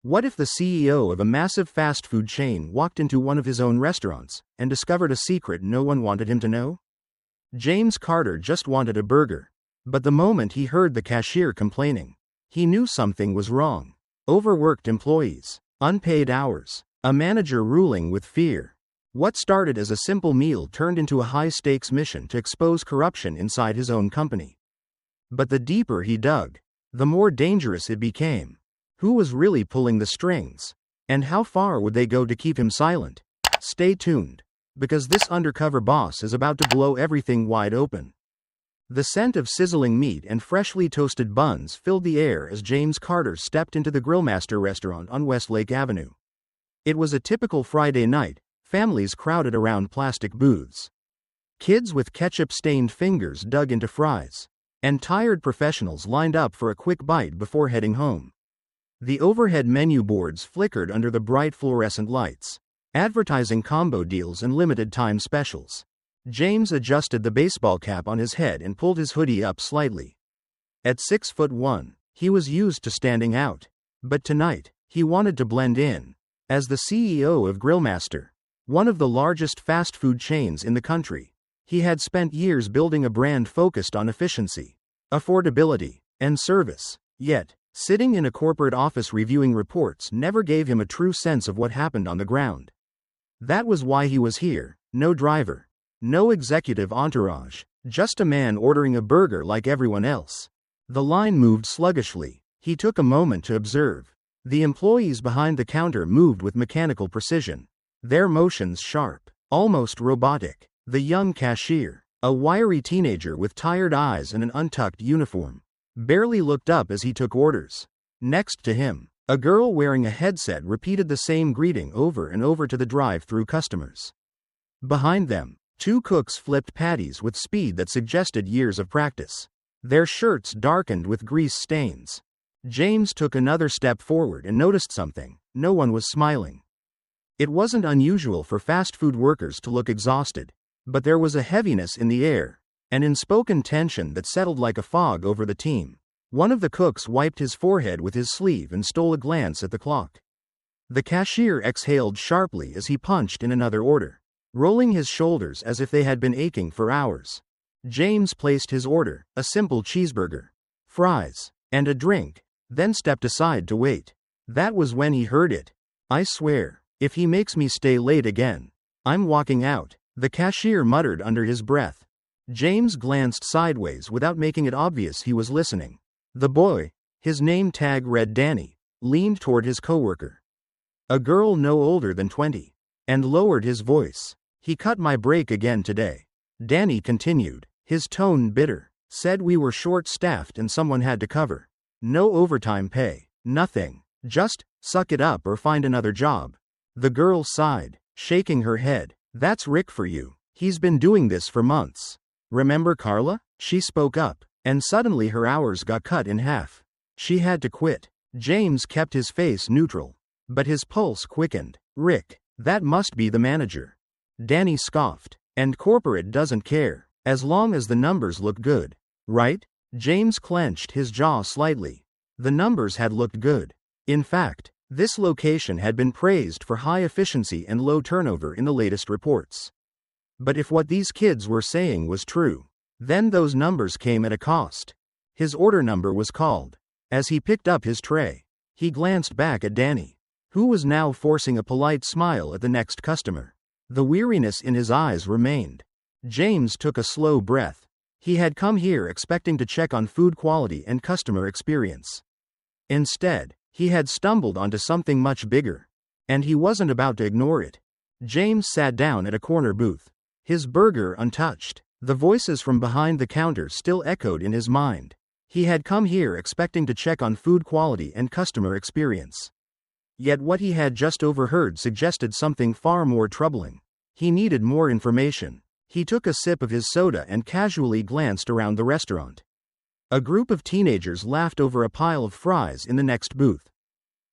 What if the CEO of a massive fast food chain walked into one of his own restaurants and discovered a secret no one wanted him to know? James Carter just wanted a burger. But the moment he heard the cashier complaining, he knew something was wrong. Overworked employees, unpaid hours, a manager ruling with fear. What started as a simple meal turned into a high-stakes mission to expose corruption inside his own company. But the deeper he dug, the more dangerous it became. Who was really pulling the strings? And how far would they go to keep him silent? Stay tuned, because this undercover boss is about to blow everything wide open. The scent of sizzling meat and freshly toasted buns filled the air as James Carter stepped into the Grillmaster restaurant on Westlake Avenue. It was a typical Friday night, families crowded around plastic booths. Kids with ketchup-stained fingers dug into fries, and tired professionals lined up for a quick bite before heading home. The overhead menu boards flickered under the bright fluorescent lights, advertising combo deals and limited-time specials. James adjusted the baseball cap on his head and pulled his hoodie up slightly. At 6'1", he was used to standing out. But tonight, he wanted to blend in. As the CEO of Grillmaster, one of the largest fast food chains in the country, he had spent years building a brand focused on efficiency, affordability, and service. Yet, sitting in a corporate office reviewing reports never gave him a true sense of what happened on the ground. That was why he was here. No driver, no executive entourage, just a man ordering a burger like everyone else. The line moved sluggishly. He took a moment to observe. The employees behind the counter moved with mechanical precision, their motions sharp, almost robotic. The young cashier, a wiry teenager with tired eyes and an untucked uniform, barely looked up as he took orders. Next to him, a girl wearing a headset repeated the same greeting over and over to the drive-through customers. Behind them, two cooks flipped patties with speed that suggested years of practice. Their shirts darkened with grease stains. James took another step forward and noticed something. No one was smiling. It wasn't unusual for fast food workers to look exhausted, but there was a heaviness in the air, an unspoken tension that settled like a fog over the team. One of the cooks wiped his forehead with his sleeve and stole a glance at the clock. The cashier exhaled sharply as he punched in another order, rolling his shoulders as if they had been aching for hours. James placed his order, a simple cheeseburger, fries, and a drink, then stepped aside to wait. That was when he heard it. "I swear, if he makes me stay late again, I'm walking out," the cashier muttered under his breath. James glanced sideways without making it obvious he was listening. The boy, his name tag read Danny, leaned toward his coworker, a girl no older than 20, and lowered his voice. "He cut my break again today," Danny continued, his tone bitter. "Said we were short-staffed and someone had to cover. No overtime pay, nothing. Just, suck it up or find another job." The girl sighed, shaking her head. "That's Rick for you. He's been doing this for months. Remember Carla?" She spoke up, and suddenly her hours got cut in half. She had to quit. James kept his face neutral, but his pulse quickened. "Rick, that must be the manager." Danny scoffed. "And corporate doesn't care, as long as the numbers look good, right?" James clenched his jaw slightly. The numbers had looked good. In fact, this location had been praised for high efficiency and low turnover in the latest reports. But if what these kids were saying was true, then those numbers came at a cost. His order number was called. As he picked up his tray, he glanced back at Danny, who was now forcing a polite smile at the next customer. The weariness in his eyes remained. James took a slow breath. He had come here expecting to check on food quality and customer experience. Instead, he had stumbled onto something much bigger, and he wasn't about to ignore it. James sat down at a corner booth, his burger untouched. The voices from behind the counter still echoed in his mind. He had come here expecting to check on food quality and customer experience. Yet what he had just overheard suggested something far more troubling. He needed more information. He took a sip of his soda and casually glanced around the restaurant. A group of teenagers laughed over a pile of fries in the next booth.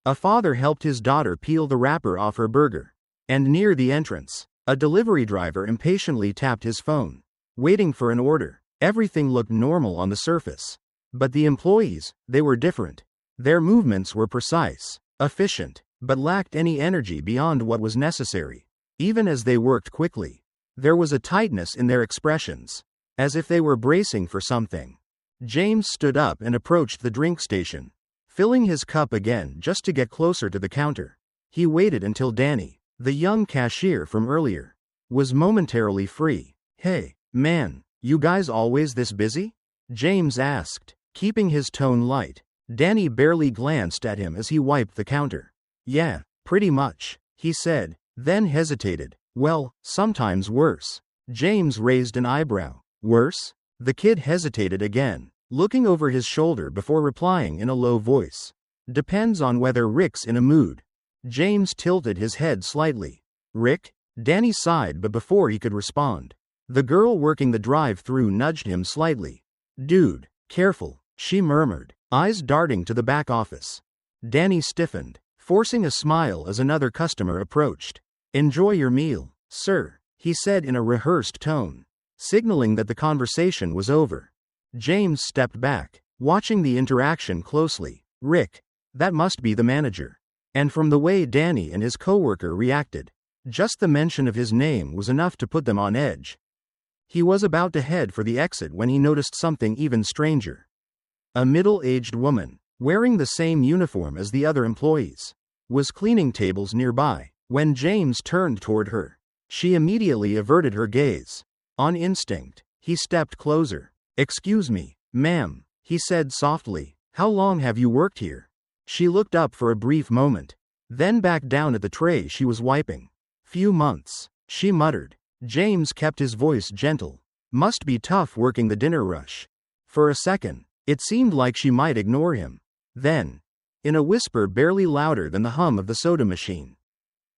A father helped his daughter peel the wrapper off her burger. And near the entrance, a delivery driver impatiently tapped his phone, waiting for an order. Everything looked normal on the surface. But the employees, they were different. Their movements were precise, efficient, but lacked any energy beyond what was necessary. Even as they worked quickly, there was a tightness in their expressions, as if they were bracing for something. James stood up and approached the drink station, filling his cup again just to get closer to the counter. He waited until Danny, the young cashier from earlier, was momentarily free. "Hey, man, you guys always this busy?" James asked, keeping his tone light. Danny barely glanced at him as he wiped the counter. "Yeah, pretty much," he said, then hesitated. "Well, sometimes worse." James raised an eyebrow. "Worse?" The kid hesitated again, looking over his shoulder before replying in a low voice. "Depends on whether Rick's in a mood." James tilted his head slightly. "Rick?" Danny sighed, but before he could respond, the girl working the drive-thru nudged him slightly. "Dude, careful," she murmured, eyes darting to the back office. Danny stiffened, forcing a smile as another customer approached. "Enjoy your meal, sir," he said in a rehearsed tone, signaling that the conversation was over. James stepped back, watching the interaction closely. "Rick, that must be the manager." And from the way Danny and his coworker reacted, just the mention of his name was enough to put them on edge. He was about to head for the exit when he noticed something even stranger. A middle-aged woman, wearing the same uniform as the other employees, was cleaning tables nearby. When James turned toward her, she immediately averted her gaze. On instinct, he stepped closer. "Excuse me, ma'am," he said softly. "How long have you worked here?" She looked up for a brief moment, then back down at the tray she was wiping. "Few months," she muttered. James kept his voice gentle. "Must be tough working the dinner rush." For a second, it seemed like she might ignore him. Then, in a whisper barely louder than the hum of the soda machine,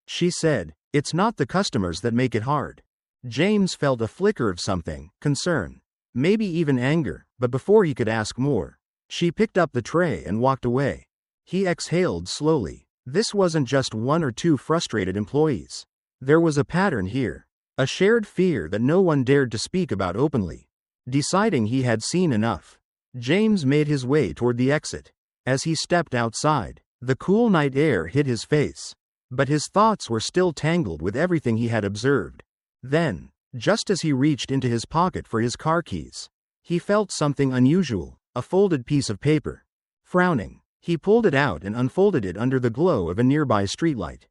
she said, "It's not the customers that make it hard." James felt a flicker of something, concern, maybe even anger, but before he could ask more, she picked up the tray and walked away. He exhaled slowly. This wasn't just one or two frustrated employees. There was a pattern here. A shared fear that no one dared to speak about openly. Deciding he had seen enough, James made his way toward the exit. As he stepped outside, the cool night air hit his face, but his thoughts were still tangled with everything he had observed. Then, just as he reached into his pocket for his car keys, he felt something unusual, a folded piece of paper. Frowning, he pulled it out and unfolded it under the glow of a nearby streetlight.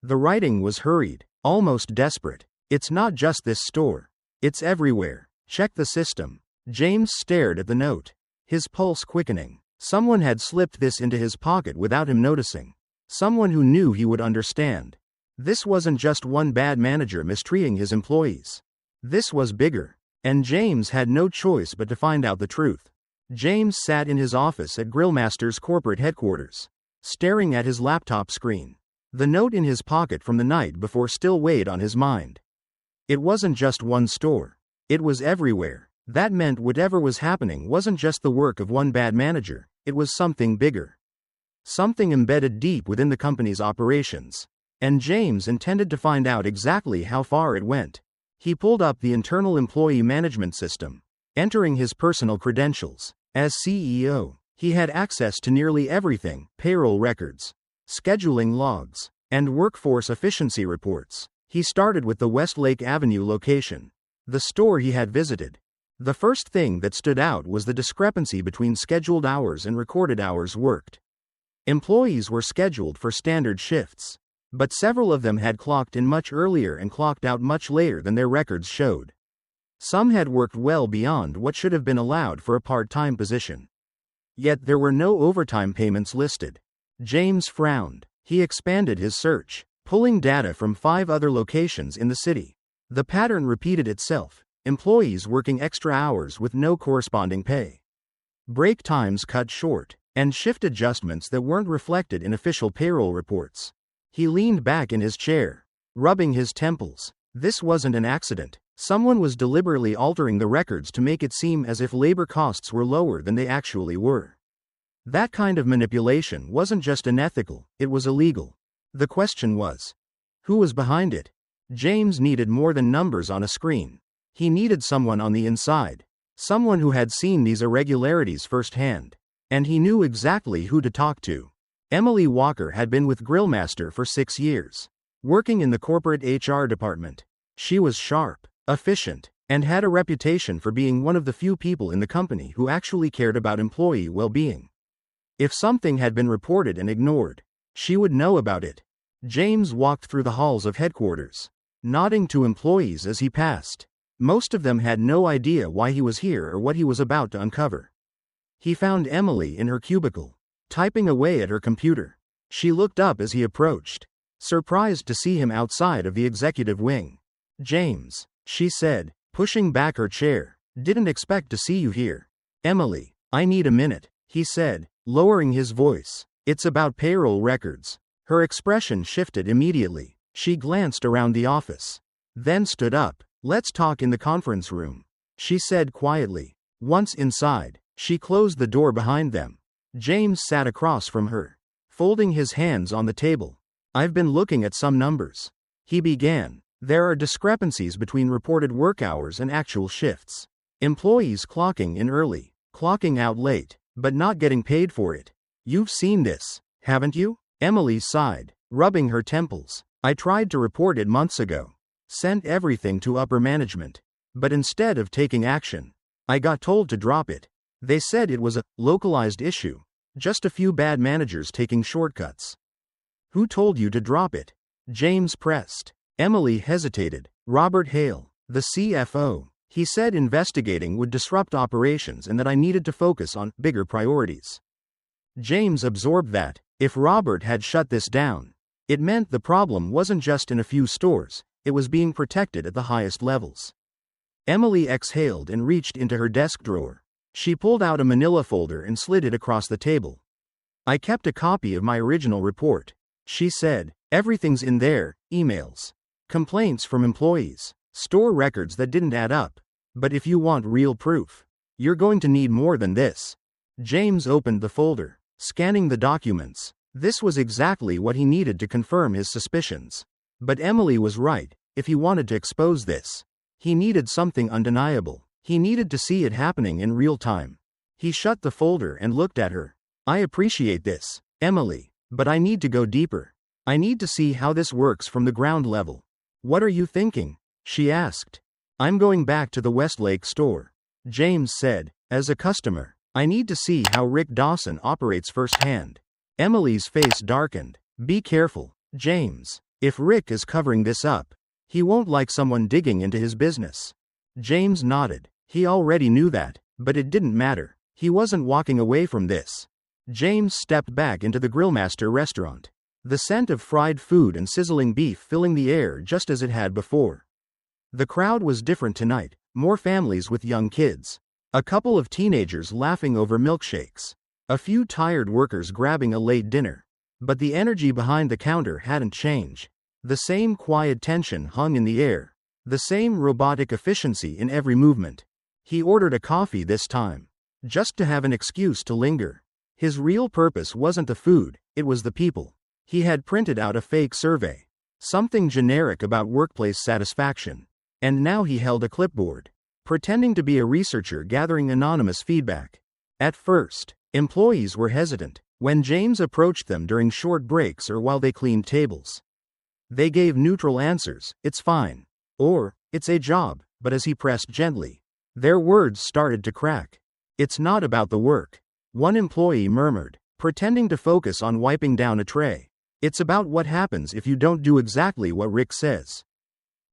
The writing was hurried, almost desperate. "It's not just this store. It's everywhere. Check the system." James stared at the note, his pulse quickening. Someone had slipped this into his pocket without him noticing. Someone who knew he would understand. This wasn't just one bad manager mistreating his employees. This was bigger, and James had no choice but to find out the truth. James sat in his office at Grillmaster's corporate headquarters, staring at his laptop screen. The note in his pocket from the night before still weighed on his mind. It wasn't just one store. It was everywhere. That meant whatever was happening wasn't just the work of one bad manager, it was something bigger. Something embedded deep within the company's operations. And James intended to find out exactly how far it went. He pulled up the internal employee management system, entering his personal credentials. As CEO, he had access to nearly everything: payroll records, scheduling logs, and workforce efficiency reports. He started with the Westlake Avenue location, the store he had visited. The first thing that stood out was the discrepancy between scheduled hours and recorded hours worked. Employees were scheduled for standard shifts, but several of them had clocked in much earlier and clocked out much later than their records showed. Some had worked well beyond what should have been allowed for a part-time position. Yet there were no overtime payments listed. James frowned. He expanded his search, pulling data from 5 other locations in the city. The pattern repeated itself: employees working extra hours with no corresponding pay, break times cut short, and shift adjustments that weren't reflected in official payroll reports. He leaned back in his chair, rubbing his temples. This wasn't an accident. Someone was deliberately altering the records to make it seem as if labor costs were lower than they actually were. That kind of manipulation wasn't just unethical, it was illegal. The question was, who was behind it? James needed more than numbers on a screen. He needed someone on the inside, someone who had seen these irregularities firsthand. And he knew exactly who to talk to. Emily Walker had been with Grillmaster for 6 years, working in the corporate HR department. She was sharp, efficient, and had a reputation for being one of the few people in the company who actually cared about employee well-being. If something had been reported and ignored, she would know about it. James walked through the halls of headquarters, nodding to employees as he passed. Most of them had no idea why he was here or what he was about to uncover. He found Emily in her cubicle, typing away at her computer. She looked up as he approached, surprised to see him outside of the executive wing. "James," she said, pushing back her chair, "didn't expect to see you here." "Emily, I need a minute," he said, lowering his voice. "It's about payroll records." Her expression shifted immediately. She glanced around the office, then stood up. "Let's talk in the conference room," she said quietly. Once inside, she closed the door behind them. James sat across from her, folding his hands on the table. "I've been looking at some numbers," he began. "There are discrepancies between reported work hours and actual shifts. Employees clocking in early, clocking out late, but not getting paid for it. You've seen this, haven't you?" Emily sighed, rubbing her temples. "I tried to report it months ago. Sent everything to upper management. But instead of taking action, I got told to drop it. They said it was a localized issue, just a few bad managers taking shortcuts." "Who told you to drop it?" James pressed. Emily hesitated. "Robert Hale, the CFO. He said investigating would disrupt operations and that I needed to focus on bigger priorities." James absorbed that, if Robert had shut this down, it meant the problem wasn't just in a few stores, it was being protected at the highest levels. Emily exhaled and reached into her desk drawer. She pulled out a manila folder and slid it across the table. "I kept a copy of my original report," she said. "Everything's in there, emails, complaints from employees, store records that didn't add up. But if you want real proof, you're going to need more than this." James opened the folder, scanning the documents. This was exactly what he needed to confirm his suspicions. But Emily was right. If he wanted to expose this, he needed something undeniable. He needed to see it happening in real time. He shut the folder and looked at her. "I appreciate this, Emily, but I need to go deeper. I need to see how this works from the ground level." "What are you thinking?" she asked. "I'm going back to the Westlake store," James said. "As a customer, I need to see how Rick Dawson operates firsthand." Emily's face darkened. "Be careful, James. If Rick is covering this up, he won't like someone digging into his business." James nodded. He already knew that, but it didn't matter. He wasn't walking away from this. James stepped back into the Grillmaster restaurant, the scent of fried food and sizzling beef filling the air just as it had before. The crowd was different tonight, more families with young kids, a couple of teenagers laughing over milkshakes, a few tired workers grabbing a late dinner. But the energy behind the counter hadn't changed. The same quiet tension hung in the air, the same robotic efficiency in every movement. He ordered a coffee this time, just to have an excuse to linger. His real purpose wasn't the food, it was the people. He had printed out a fake survey, something generic about workplace satisfaction. And now he held a clipboard, pretending to be a researcher gathering anonymous feedback. At first, employees were hesitant when James approached them during short breaks or while they cleaned tables. They gave neutral answers, "It's fine," or "It's a job," but as he pressed gently, their words started to crack. "It's not about the work," one employee murmured, pretending to focus on wiping down a tray. "It's about what happens if you don't do exactly what Rick says."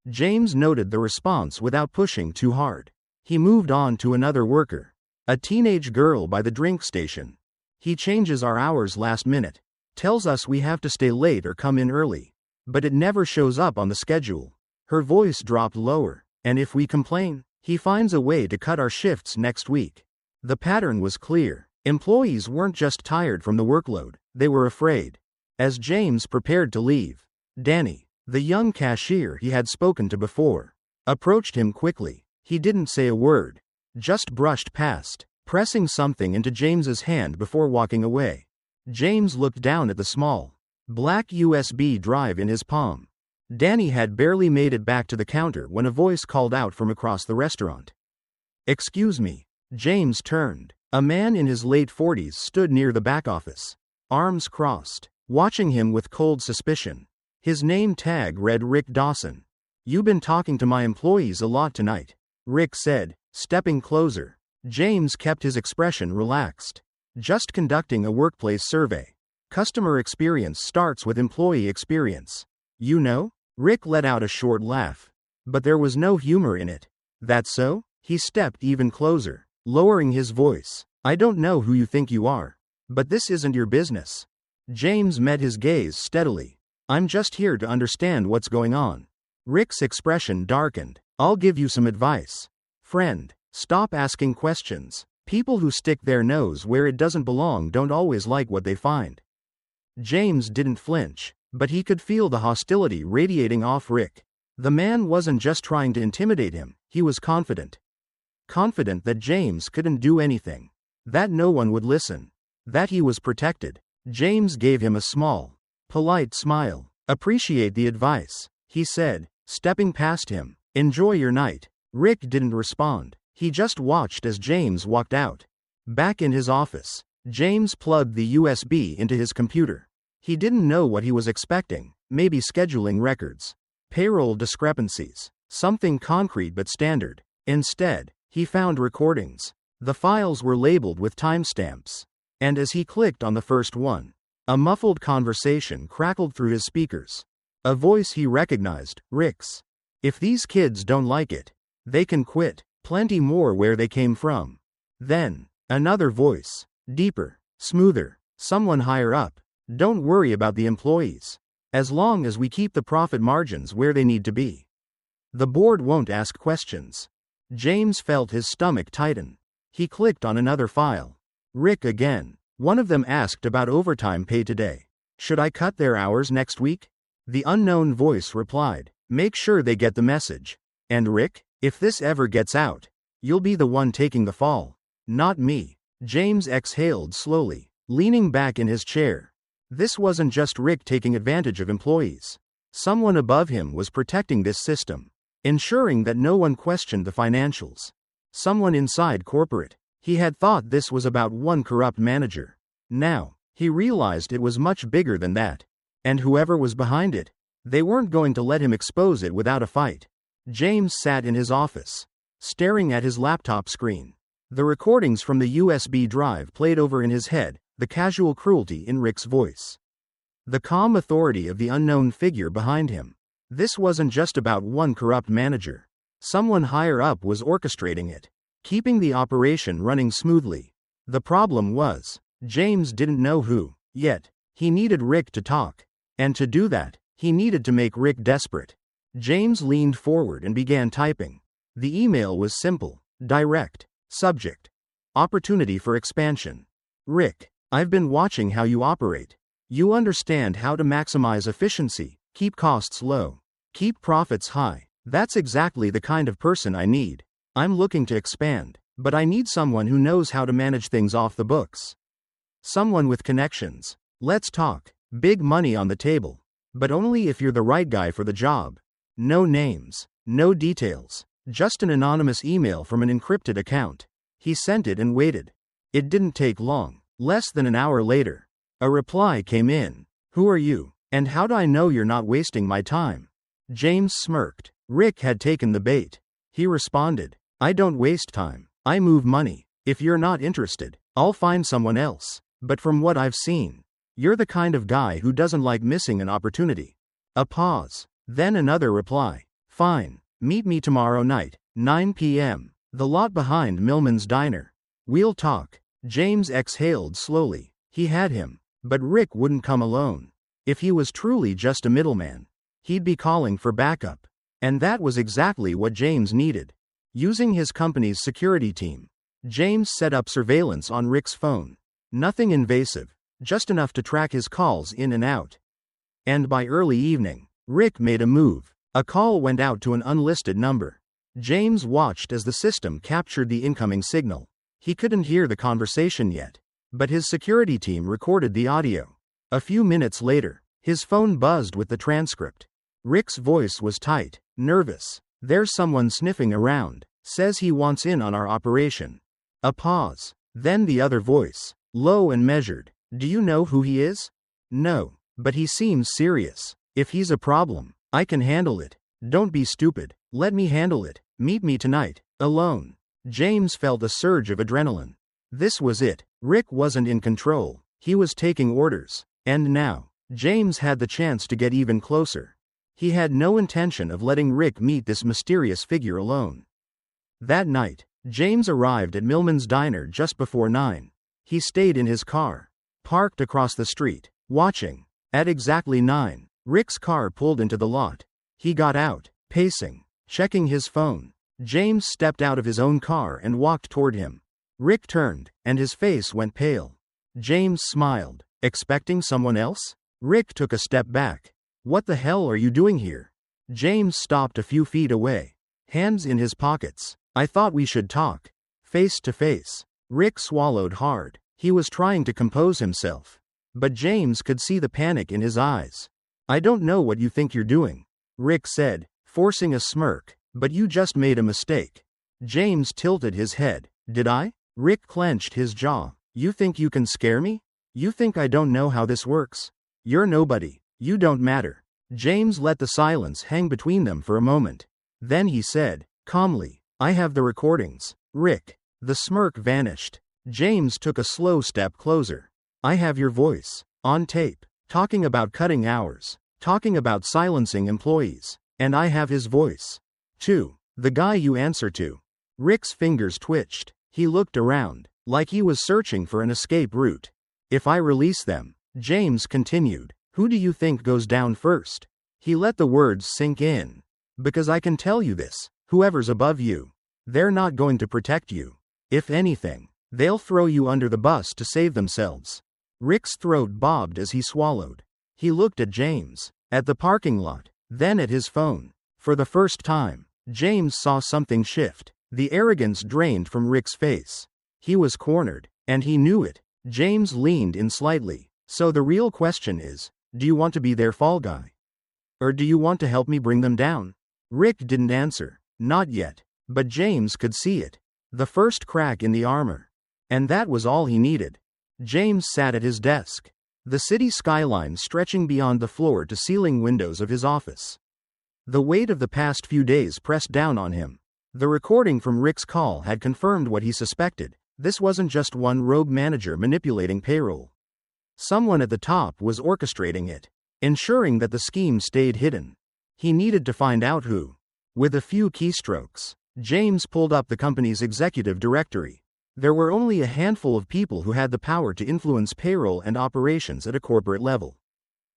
James noted the response without pushing too hard. He moved on to another worker, a teenage girl by the drink station. "He changes our hours last minute, tells us we have to stay late or come in early, but it never shows up on the schedule." Her voice dropped lower. "And if we complain, he finds a way to cut our shifts next week." The pattern was clear. Employees weren't just tired from the workload, they were afraid. As James prepared to leave, Danny, the young cashier he had spoken to before, approached him quickly. He didn't say a word, just brushed past, pressing something into James's hand before walking away. James looked down at the small, black USB drive in his palm. Danny had barely made it back to the counter when a voice called out from across the restaurant. "Excuse me." James turned. A man in his late 40s stood near the back office. arms crossed, watching him with cold suspicion. His name tag read Rick Dawson. "You've been talking to my employees a lot tonight," Rick said, stepping closer. James kept his expression relaxed. "Just conducting a workplace survey. Customer experience starts with employee experience. You know?" Rick let out a short laugh. But there was no humor in it. "That so?" He stepped even closer, lowering his voice. "I don't know who you think you are, but this isn't your business." James met his gaze steadily. "I'm just here to understand what's going on." Rick's expression darkened. "I'll give you some advice. Friend, stop asking questions. People who stick their nose where it doesn't belong don't always like what they find." James didn't flinch, but he could feel the hostility radiating off Rick. The man wasn't just trying to intimidate him, he was confident. Confident that James couldn't do anything. That no one would listen. That he was protected. James gave him a small, polite smile. "Appreciate the advice," he said, stepping past him. "Enjoy your night." Rick didn't respond. He just watched as James walked out. Back in his office, James plugged the USB into his computer. He didn't know what he was expecting, maybe scheduling records, payroll discrepancies, something concrete but standard. Instead, he found recordings. The files were labeled with timestamps. And as he clicked on the first one, a muffled conversation crackled through his speakers. A voice he recognized, Rick's. "If these kids don't like it, they can quit. Plenty more where they came from." Then, another voice, deeper, smoother, someone higher up. "Don't worry about the employees. As long as we keep the profit margins where they need to be, the board won't ask questions." James felt his stomach tighten. He clicked on another file. Rick again. One of them asked about overtime pay today. "Should I cut their hours next week?" The unknown voice replied, "Make sure they get the message. And Rick, if this ever gets out, you'll be the one taking the fall. Not me." James exhaled slowly, leaning back in his chair. This wasn't just Rick taking advantage of employees. Someone above him was protecting this system, ensuring that no one questioned the financials. Someone inside corporate. He had thought this was about one corrupt manager. Now, he realized it was much bigger than that. And whoever was behind it, they weren't going to let him expose it without a fight. James sat in his office, staring at his laptop screen. The recordings from the USB drive played over in his head, the casual cruelty in Rick's voice, the calm authority of the unknown figure behind him. This wasn't just about one corrupt manager. Someone higher up was orchestrating it, keeping the operation running smoothly. The problem was, James didn't know who, yet, he needed Rick to talk. And to do that, he needed to make Rick desperate. James leaned forward and began typing. The email was simple, direct. Subject: opportunity for expansion. "Rick, I've been watching how you operate. You understand how to maximize efficiency, keep costs low, keep profits high. That's exactly the kind of person I need. I'm looking to expand, but I need someone who knows how to manage things off the books. Someone with connections. Let's talk. Big money on the table. But only if you're the right guy for the job. No names, no details. Just an anonymous email from an encrypted account." He sent it and waited. It didn't take long. Less than an hour later, a reply came in. "Who are you? And how do I know you're not wasting my time?" James smirked. Rick had taken the bait. He responded, "I don't waste time. I move money. If you're not interested, I'll find someone else. But from what I've seen, you're the kind of guy who doesn't like missing an opportunity." A pause. Then another reply. "Fine. Meet me tomorrow night, 9 p.m. The lot behind Millman's Diner. We'll talk." James exhaled slowly. He had him. But Rick wouldn't come alone. If he was truly just a middleman, he'd be calling for backup. And that was exactly what James needed. Using his company's security team, James set up surveillance on Rick's phone. Nothing invasive, just enough to track his calls in and out. And by early evening, Rick made a move. A call went out to an unlisted number. James watched as the system captured the incoming signal. He couldn't hear the conversation yet, but his security team recorded the audio. A few minutes later, his phone buzzed with the transcript. Rick's voice was tight, nervous. "There's someone sniffing around. Says he wants in on our operation." A pause. Then the other voice, low and measured. Do you know who he is? No, but he seems serious. If he's a problem, I can handle it. Don't be stupid. Let me handle it. Meet me tonight, alone. James felt a surge of adrenaline. This was it. Rick wasn't in control. He was taking orders. And now, James had the chance to get even closer. He had no intention of letting Rick meet this mysterious figure alone. That night, James arrived at Millman's Diner just before 9. He stayed in his car, parked across the street, watching. At exactly 9, Rick's car pulled into the lot. He got out, pacing, checking his phone. James stepped out of his own car and walked toward him. Rick turned, and his face went pale. James smiled. Expecting someone else? Rick took a step back. What the hell are you doing here? James stopped a few feet away, hands in his pockets. I thought we should talk. Face to face. Rick swallowed hard. He was trying to compose himself. But James could see the panic in his eyes. I don't know what you think you're doing, Rick said, forcing a smirk, but you just made a mistake. James tilted his head. Did I? Rick clenched his jaw. You think you can scare me? You think I don't know how this works? You're nobody. You don't matter. James let the silence hang between them for a moment. Then he said, calmly, I have the recordings, Rick. The smirk vanished. James took a slow step closer. I have your voice, on tape, talking about cutting hours, talking about silencing employees. And I have his voice, too. The guy you answer to. Rick's fingers twitched. He looked around, like he was searching for an escape route. If I release them, James continued, who do you think goes down first? He let the words sink in. Because I can tell you this, whoever's above you, they're not going to protect you. If anything, they'll throw you under the bus to save themselves. Rick's throat bobbed as he swallowed. He looked at James, at the parking lot, then at his phone. For the first time, James saw something shift. The arrogance drained from Rick's face. He was cornered, and he knew it. James leaned in slightly. So the real question is, do you want to be their fall guy? Or do you want to help me bring them down? Rick didn't answer. Not yet. But James could see it. The first crack in the armor. And that was all he needed. James sat at his desk. The city skyline stretching beyond the floor-to-ceiling windows of his office. The weight of the past few days pressed down on him. The recording from Rick's call had confirmed what he suspected. This wasn't just one rogue manager manipulating payroll. Someone at the top was orchestrating it, ensuring that the scheme stayed hidden. He needed to find out who. With a few keystrokes, James pulled up the company's executive directory. There were only a handful of people who had the power to influence payroll and operations at a corporate level.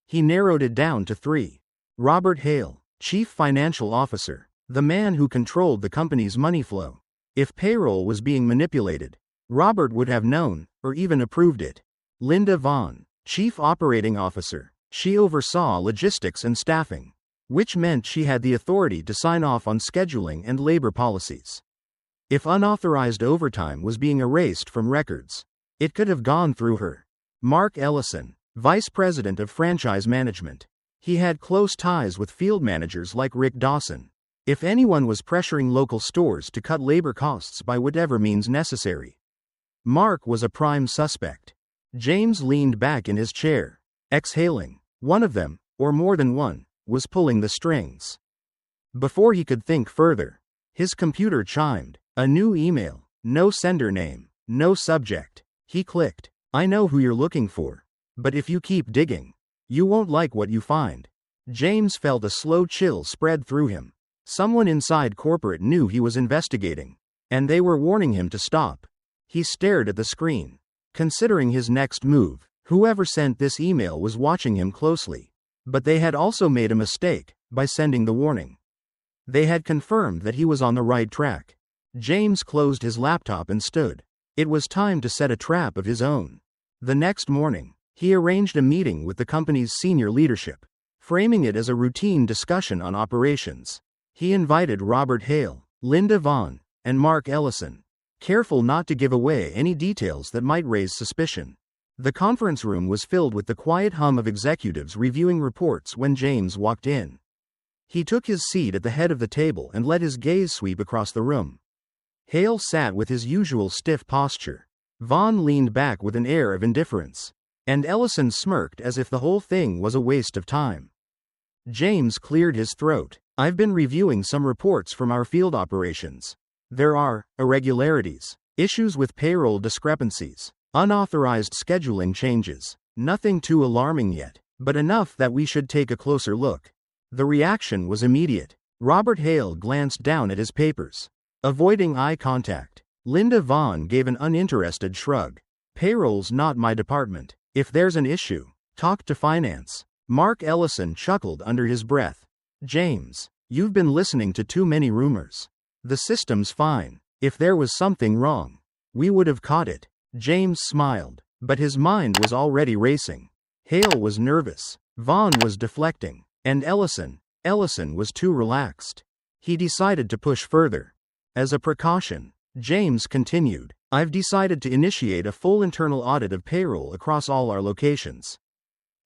He narrowed it down to 3. Robert Hale, Chief Financial Officer, the man who controlled the company's money flow. If payroll was being manipulated, Robert would have known, or even approved it. Linda Vaughn, Chief Operating Officer. She oversaw logistics and staffing, which meant she had the authority to sign off on scheduling and labor policies. If unauthorized overtime was being erased from records, it could have gone through her. Mark Ellison, Vice President of Franchise Management. He had close ties with field managers like Rick Dawson. If anyone was pressuring local stores to cut labor costs by whatever means necessary, Mark was a prime suspect. James leaned back in his chair, exhaling. One of them, or more than one, was pulling the strings. Before he could think further, his computer chimed. A new email. No sender name. No subject. He clicked. I know who you're looking for. But if you keep digging, you won't like what you find. James felt a slow chill spread through him. Someone inside corporate knew he was investigating, and they were warning him to stop. He stared at the screen, considering his next move. Whoever sent this email was watching him closely. But they had also made a mistake by sending the warning. They had confirmed that he was on the right track. James closed his laptop and stood. It was time to set a trap of his own. The next morning, he arranged a meeting with the company's senior leadership, framing it as a routine discussion on operations. He invited Robert Hale, Linda Vaughn, and Mark Ellison, careful not to give away any details that might raise suspicion. The conference room was filled with the quiet hum of executives reviewing reports when James walked in. He took his seat at the head of the table and let his gaze sweep across the room. Hale sat with his usual stiff posture. Vaughn leaned back with an air of indifference. And Ellison smirked as if the whole thing was a waste of time. James cleared his throat. I've been reviewing some reports from our field operations. There are irregularities, issues with payroll discrepancies, unauthorized scheduling changes. Nothing too alarming yet, but enough that we should take a closer look. The reaction was immediate. Robert Hale glanced down at his papers, avoiding eye contact. Linda Vaughn gave an uninterested shrug. Payroll's not my department. If there's an issue, talk to finance. Mark Ellison chuckled under his breath. James, you've been listening to too many rumors. The system's fine. If there was something wrong, we would have caught it. James smiled, but his mind was already racing. Hale was nervous. Vaughn was deflecting. And Ellison was too relaxed. He decided to push further. As a precaution, James continued, I've decided to initiate a full internal audit of payroll across all our locations.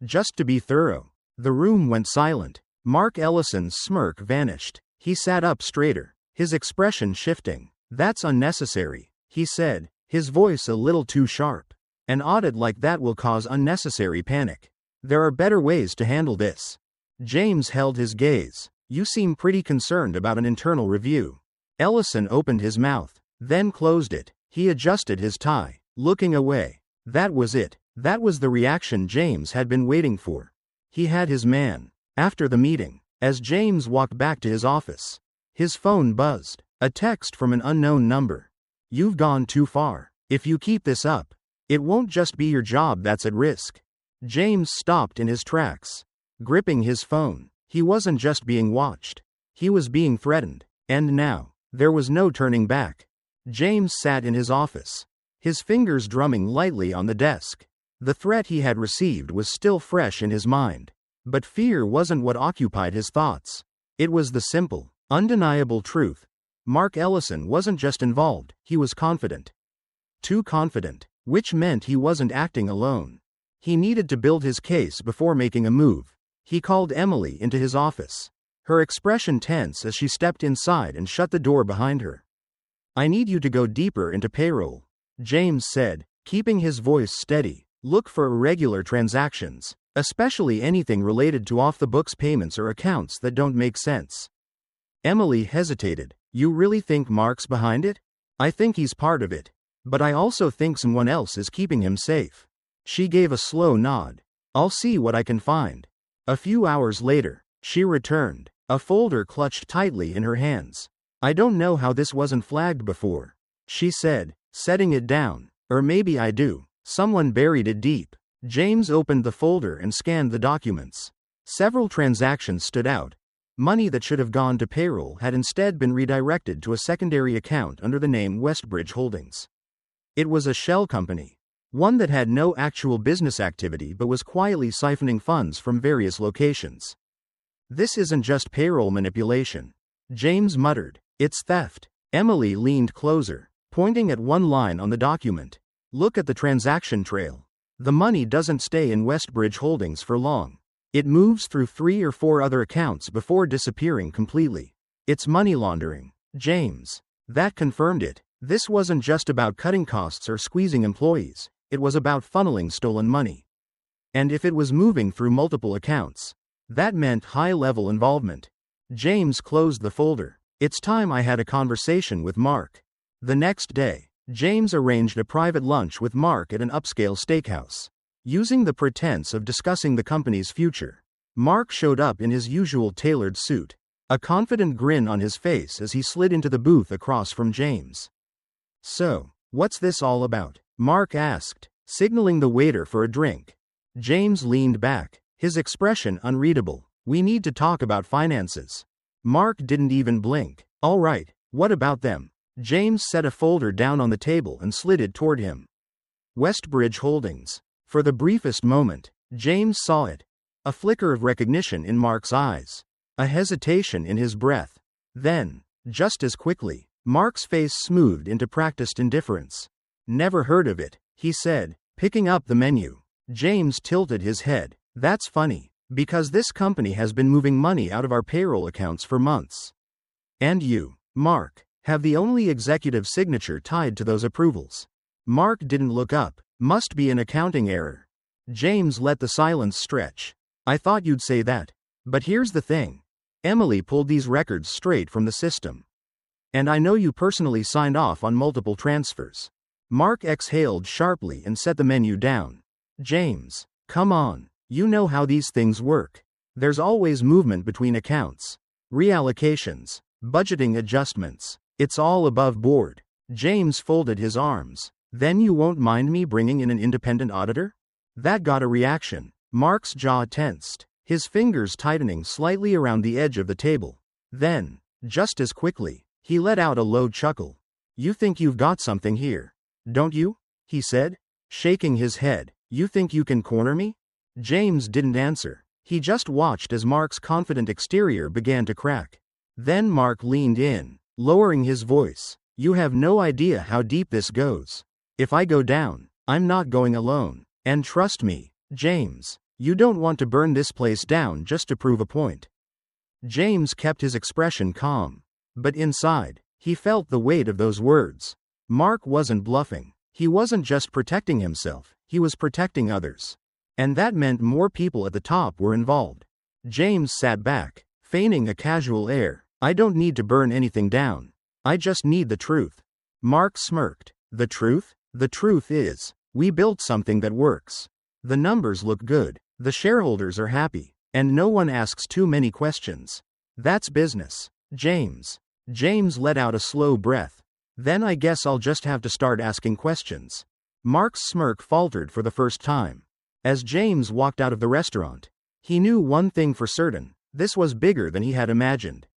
Just to be thorough. The room went silent. Mark Ellison's smirk vanished. He sat up straighter, his expression shifting. That's unnecessary, he said, his voice a little too sharp. An audit like that will cause unnecessary panic. There are better ways to handle this. James held his gaze. You seem pretty concerned about an internal review. Ellison opened his mouth, then closed it. He adjusted his tie, looking away. That was it. That was the reaction James had been waiting for. He had his man. After the meeting, as James walked back to his office, his phone buzzed. A text from an unknown number. You've gone too far. If you keep this up, it won't just be your job that's at risk. James stopped in his tracks, gripping his phone. He wasn't just being watched. He was being threatened. And now, there was no turning back. James sat in his office, his fingers drumming lightly on the desk. The threat he had received was still fresh in his mind. But fear wasn't what occupied his thoughts. It was the simple, undeniable truth. Mark Ellison wasn't just involved, he was confident. Too confident, which meant he wasn't acting alone. He needed to build his case before making a move. He called Emily into his office, her expression tense as she stepped inside and shut the door behind her. I need you to go deeper into payroll, James said, keeping his voice steady. Look for irregular transactions, especially anything related to off-the-books payments or accounts that don't make sense. Emily hesitated. You really think Mark's behind it? I think he's part of it. But I also think someone else is keeping him safe. She gave a slow nod. I'll see what I can find. A few hours later, she returned, a folder clutched tightly in her hands. I don't know how this wasn't flagged before, she said, setting it down. Or maybe I do. Someone buried it deep. James opened the folder and scanned the documents. Several transactions stood out. Money that should have gone to payroll had instead been redirected to a secondary account under the name Westbridge Holdings. It was a shell company, one that had no actual business activity but was quietly siphoning funds from various locations. This isn't just payroll manipulation, James muttered. It's theft. Emily leaned closer, pointing at one line on the document. Look at the transaction trail. The money doesn't stay in Westbridge Holdings for long. It moves through 3 or 4 other accounts before disappearing completely. It's money laundering, James. That confirmed it. This wasn't just about cutting costs or squeezing employees. It was about funneling stolen money. And if it was moving through multiple accounts, that meant high-level involvement. James closed the folder. It's time I had a conversation with Mark. The next day, James arranged a private lunch with Mark at an upscale steakhouse. Using the pretense of discussing the company's future, Mark showed up in his usual tailored suit, a confident grin on his face as he slid into the booth across from James. So, what's this all about? Mark asked, signaling the waiter for a drink. James leaned back, his expression unreadable. We need to talk about finances. Mark didn't even blink. All right, what about them? James set a folder down on the table and slid it toward him. Westbridge Holdings. For the briefest moment, James saw it. A flicker of recognition in Mark's eyes. A hesitation in his breath. Then, just as quickly, Mark's face smoothed into practiced indifference. Never heard of it, he said, picking up the menu. James tilted his head. That's funny, because this company has been moving money out of our payroll accounts for months. And you, Mark, have the only executive signature tied to those approvals. Mark didn't look up. Must be an accounting error. James let the silence stretch. I thought you'd say that. But here's the thing. Emily pulled these records straight from the system. And I know you personally signed off on multiple transfers. Mark exhaled sharply and set the menu down. James, come on. You know how these things work. There's always movement between accounts. Reallocations. Budgeting adjustments. It's all above board. James folded his arms. Then you won't mind me bringing in an independent auditor? That got a reaction. Mark's jaw tensed, his fingers tightening slightly around the edge of the table. Then, just as quickly, he let out a low chuckle. You think you've got something here, don't you? He said, shaking his head. You think you can corner me? James didn't answer. He just watched as Mark's confident exterior began to crack. Then Mark leaned in, lowering his voice. You have no idea how deep this goes. If I go down, I'm not going alone. And trust me, James, you don't want to burn this place down just to prove a point. James kept his expression calm. But inside, he felt the weight of those words. Mark wasn't bluffing. He wasn't just protecting himself, he was protecting others. And that meant more people at the top were involved. James sat back, feigning a casual air. I don't need to burn anything down. I just need the truth. Mark smirked. The truth? The truth is, we built something that works. The numbers look good, the shareholders are happy, and no one asks too many questions. That's business. James. James let out a slow breath. Then I guess I'll just have to start asking questions. Mark's smirk faltered for the first time. As James walked out of the restaurant, he knew one thing for certain. This was bigger than he had imagined.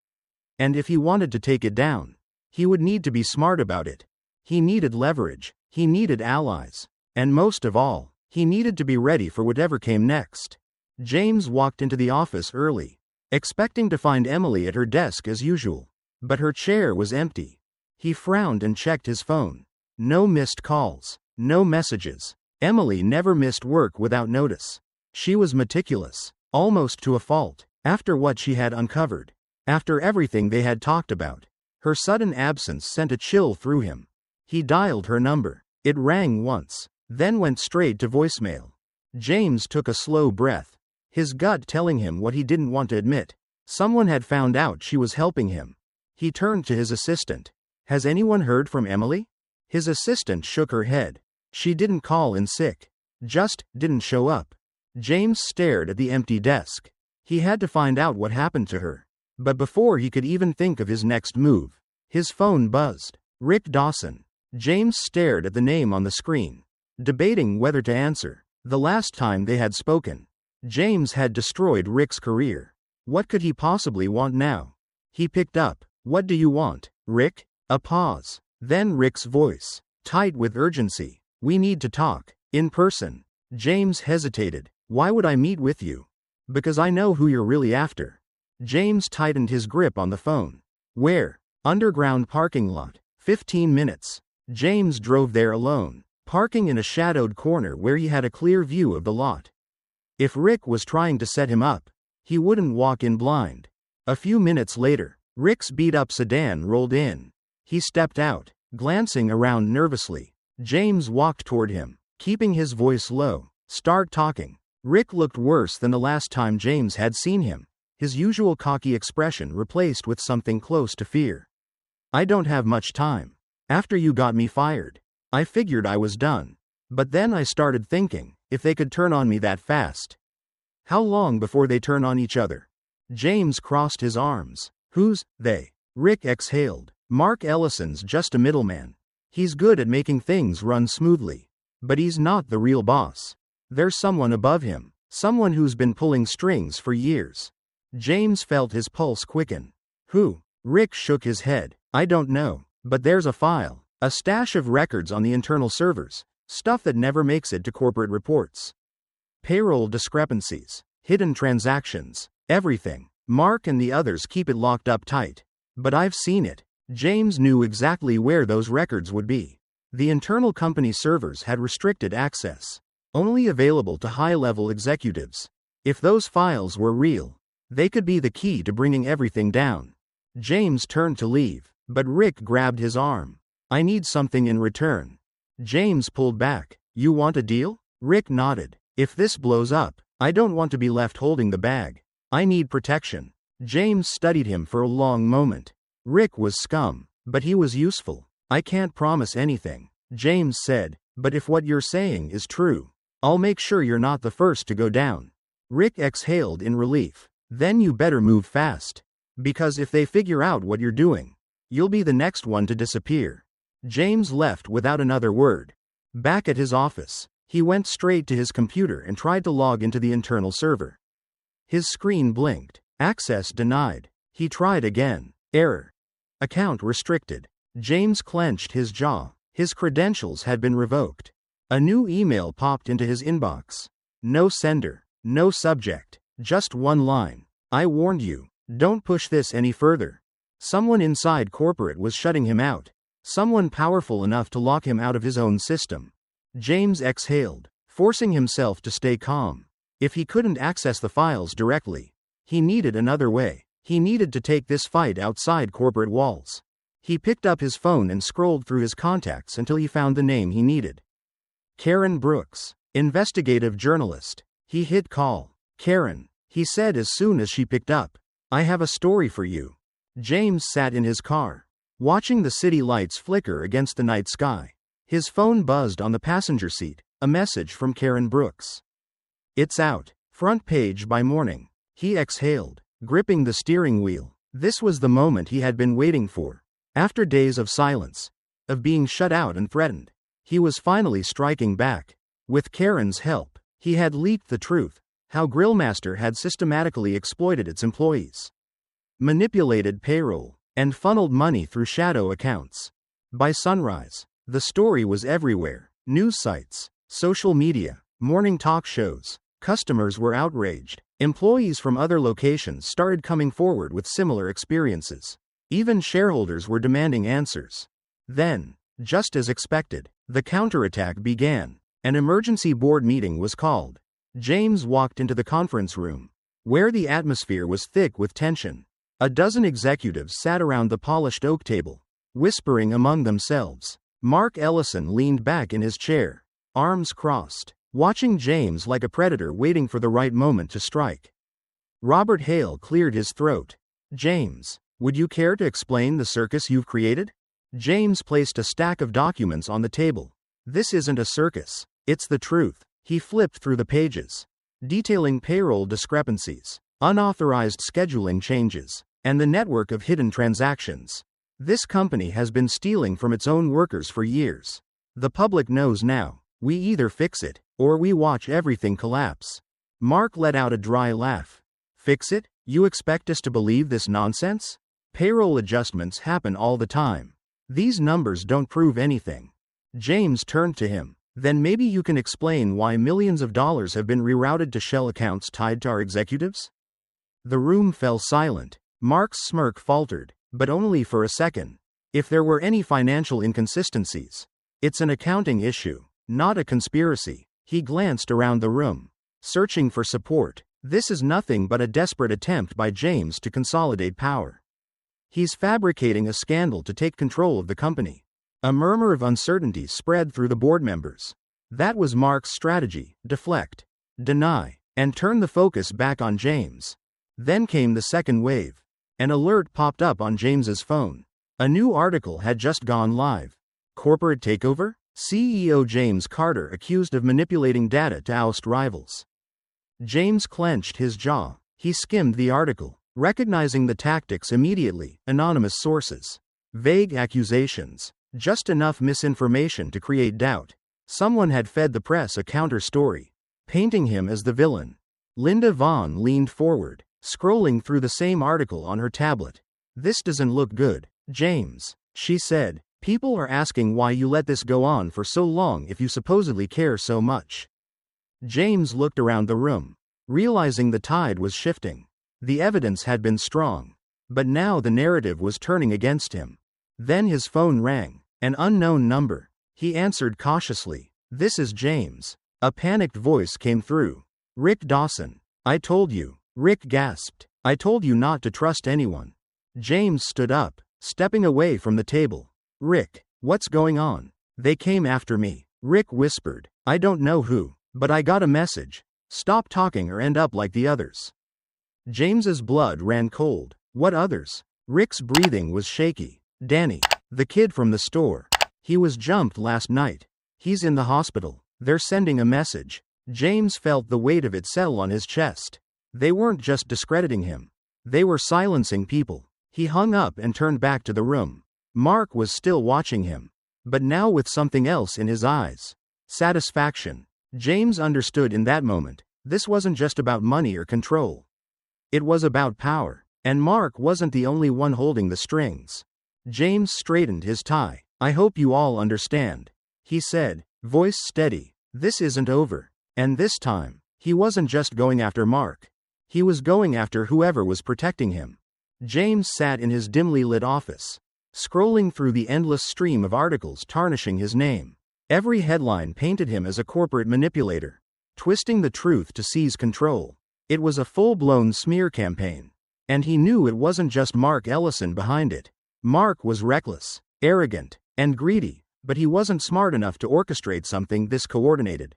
And if he wanted to take it down, he would need to be smart about it. He needed leverage, he needed allies, and most of all, he needed to be ready for whatever came next. James walked into the office early, expecting to find Emily at her desk as usual. But her chair was empty. He frowned and checked his phone. No missed calls, no messages. Emily never missed work without notice. She was meticulous, almost to a fault. After what she had uncovered, after everything they had talked about, her sudden absence sent a chill through him. He dialed her number. It rang once, then went straight to voicemail. James took a slow breath, his gut telling him what he didn't want to admit. Someone had found out she was helping him. He turned to his assistant. Has anyone heard from Emily? His assistant shook her head. She didn't call in sick. Just didn't show up. James stared at the empty desk. He had to find out what happened to her. But before he could even think of his next move, his phone buzzed. Rick Dawson. James stared at the name on the screen, debating whether to answer. The last time they had spoken, James had destroyed Rick's career. What could he possibly want now? He picked up. What do you want, Rick? A pause. Then Rick's voice, tight with urgency. We need to talk. In person. James hesitated. Why would I meet with you? Because I know who you're really after. James tightened his grip on the phone. Where? Underground parking lot. 15 minutes. James drove there alone, parking in a shadowed corner where he had a clear view of the lot. If Rick was trying to set him up, he wouldn't walk in blind. A few minutes later, Rick's beat-up sedan rolled in. He stepped out, glancing around nervously. James walked toward him, keeping his voice low. Start talking. Rick looked worse than the last time James had seen him, his usual cocky expression replaced with something close to fear. I don't have much time. After you got me fired, I figured I was done. But then I started thinking, if they could turn on me that fast. How long before they turn on each other? James crossed his arms. Who's they? Rick exhaled. Mark Ellison's just a middleman. He's good at making things run smoothly. But he's not the real boss. There's someone above him, someone who's been pulling strings for years. James felt his pulse quicken. Who? Rick shook his head. I don't know. But there's a file, a stash of records on the internal servers, stuff that never makes it to corporate reports. Payroll discrepancies, hidden transactions, everything. Mark and the others keep it locked up tight. But I've seen it. James knew exactly where those records would be. The internal company servers had restricted access, only available to high-level executives. If those files were real, they could be the key to bringing everything down. James turned to leave, but Rick grabbed his arm. I need something in return. James pulled back. You want a deal? Rick nodded. If this blows up, I don't want to be left holding the bag. I need protection. James studied him for a long moment. Rick was scum, but he was useful. I can't promise anything, James said, but if what you're saying is true, I'll make sure you're not the first to go down. Rick exhaled in relief. Then you better move fast. Because if they figure out what you're doing, you'll be the next one to disappear. James left without another word. Back at his office, he went straight to his computer and tried to log into the internal server. His screen blinked. Access denied. He tried again. Error. Account restricted. James clenched his jaw. His credentials had been revoked. A new email popped into his inbox. No sender. No subject. Just one line. I warned you. Don't push this any further. Someone inside corporate was shutting him out. Someone powerful enough to lock him out of his own system. James exhaled, forcing himself to stay calm. If he couldn't access the files directly, he needed another way. He needed to take this fight outside corporate walls. He picked up his phone and scrolled through his contacts until he found the name he needed. Karen Brooks, investigative journalist. He hit call. Karen, he said as soon as she picked up. I have a story for you. James sat in his car, watching the city lights flicker against the night sky. His phone buzzed on the passenger seat, a message from Karen Brooks. It's out. Front page by morning. He exhaled, gripping the steering wheel. This was the moment he had been waiting for. After days of silence, of being shut out and threatened, he was finally striking back. With Karen's help, he had leaked the truth, how Grillmaster had systematically exploited its employees, manipulated payroll, and funneled money through shadow accounts. By sunrise, the story was everywhere. News sites, social media, morning talk shows. Customers were outraged. Employees from other locations started coming forward with similar experiences. Even shareholders were demanding answers. Then, just as expected, the counterattack began. An emergency board meeting was called. James walked into the conference room, where the atmosphere was thick with tension. A dozen executives sat around the polished oak table, whispering among themselves. Mark Ellison leaned back in his chair, arms crossed, watching James like a predator waiting for the right moment to strike. Robert Hale cleared his throat. James, would you care to explain the circus you've created? James placed a stack of documents on the table. This isn't a circus, it's the truth. He flipped through the pages, detailing payroll discrepancies, unauthorized scheduling changes, and the network of hidden transactions. This company has been stealing from its own workers for years. The public knows now. We either fix it, or we watch everything collapse. Mark let out a dry laugh. Fix it? You expect us to believe this nonsense? Payroll adjustments happen all the time. These numbers don't prove anything. James turned to him. Then maybe you can explain why millions of dollars have been rerouted to shell accounts tied to our executives? The room fell silent. Mark's smirk faltered, but only for a second. If there were any financial inconsistencies, it's an accounting issue, not a conspiracy. He glanced around the room, searching for support. This is nothing but a desperate attempt by James to consolidate power. He's fabricating a scandal to take control of the company. A murmur of uncertainty spread through the board members. That was Mark's strategy: deflect, deny, and turn the focus back on James. Then came the second wave. An alert popped up on James's phone. A new article had just gone live. Corporate takeover? CEO James Carter accused of manipulating data to oust rivals. James clenched his jaw. He skimmed the article, recognizing the tactics immediately. Anonymous sources. Vague accusations. Just enough misinformation to create doubt. Someone had fed the press a counter-story, painting him as the villain. Linda Vaughn leaned forward, scrolling through the same article on her tablet. This doesn't look good, James, she said. People are asking why you let this go on for so long if you supposedly care so much. James looked around the room, realizing the tide was shifting. The evidence had been strong, but now the narrative was turning against him. Then his phone rang. An unknown number. He answered cautiously. This is James. A panicked voice came through. Rick Dawson. I told you. Rick gasped. I told you not to trust anyone. James stood up, stepping away from the table. Rick, what's going on? They came after me. Rick whispered. I don't know who. But I got a message. Stop talking or end up like the others. James's blood ran cold. What others? Rick's breathing was shaky. Danny, the kid from the store. He was jumped last night. He's in the hospital. They're sending a message. James felt the weight of it settle on his chest. They weren't just discrediting him. They were silencing people. He hung up and turned back to the room. Mark was still watching him, but now with something else in his eyes. Satisfaction. James understood in that moment, this wasn't just about money or control. It was about power, and Mark wasn't the only one holding the strings. James straightened his tie. I hope you all understand, he said, voice steady. This isn't over. And this time, he wasn't just going after Mark. He was going after whoever was protecting him. James sat in his dimly lit office, scrolling through the endless stream of articles tarnishing his name. Every headline painted him as a corporate manipulator, twisting the truth to seize control. It was a full-blown smear campaign. And he knew it wasn't just Mark Ellison behind it. Mark was reckless, arrogant, and greedy, but he wasn't smart enough to orchestrate something this coordinated.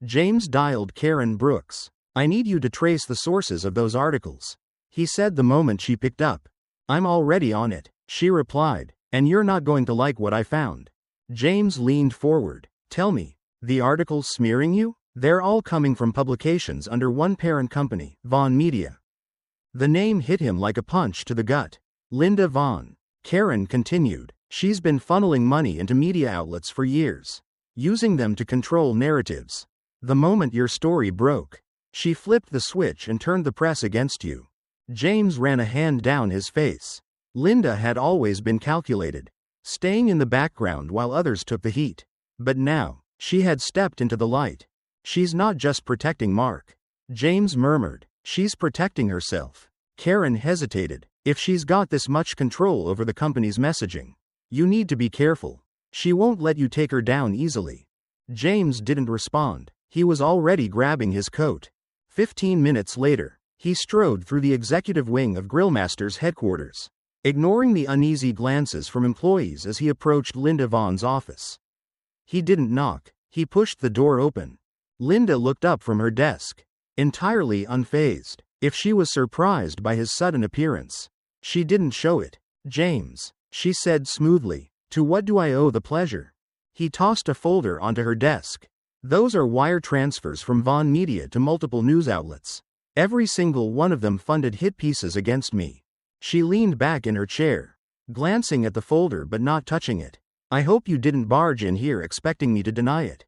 James dialed Karen Brooks. I need you to trace the sources of those articles, he said the moment she picked up. I'm already on it, she replied, and you're not going to like what I found. James leaned forward. Tell me, the articles smearing you? They're all coming from publications under one parent company, Vaughn Media. The name hit him like a punch to the gut. Linda Vaughn. Karen continued. She's been funneling money into media outlets for years, using them to control narratives. The moment your story broke, she flipped the switch and turned the press against you. James ran a hand down his face. Linda had always been calculated, staying in the background while others took the heat. But now, she had stepped into the light. She's not just protecting Mark, James murmured. She's protecting herself. Karen hesitated. If she's got this much control over the company's messaging, you need to be careful. She won't let you take her down easily. James didn't respond. He was already grabbing his coat. 15 minutes later, he strode through the executive wing of Grillmaster's headquarters, ignoring the uneasy glances from employees as he approached Linda Vaughn's office. He didn't knock. He pushed the door open. Linda looked up from her desk, entirely unfazed. If she was surprised by his sudden appearance, she didn't show it. James, she said smoothly, to what do I owe the pleasure? He tossed a folder onto her desk. Those are wire transfers from Vaughn Media to multiple news outlets. Every single one of them funded hit pieces against me. She leaned back in her chair, glancing at the folder but not touching it. I hope you didn't barge in here expecting me to deny it.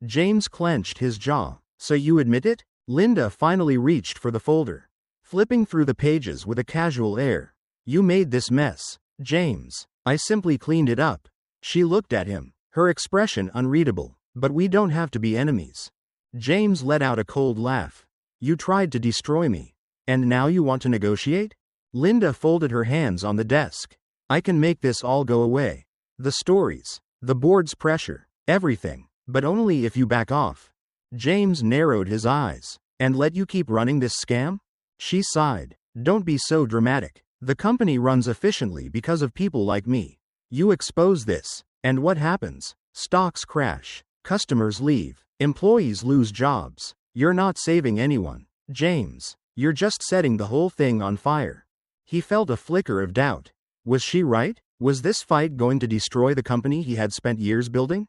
James clenched his jaw. So you admit it? Linda finally reached for the folder, flipping through the pages with a casual air. You made this mess, James. I simply cleaned it up. She looked at him, her expression unreadable. But we don't have to be enemies. James let out a cold laugh. You tried to destroy me. And now you want to negotiate? Linda folded her hands on the desk. I can make this all go away. The stories, the board's pressure, everything. But only if you back off. James narrowed his eyes. And let you keep running this scam? She sighed. Don't be so dramatic. The company runs efficiently because of people like me. You expose this, and what happens? Stocks crash. Customers leave. Employees lose jobs. You're not saving anyone, James. You're just setting the whole thing on fire. He felt a flicker of doubt. Was she right? Was this fight going to destroy the company he had spent years building?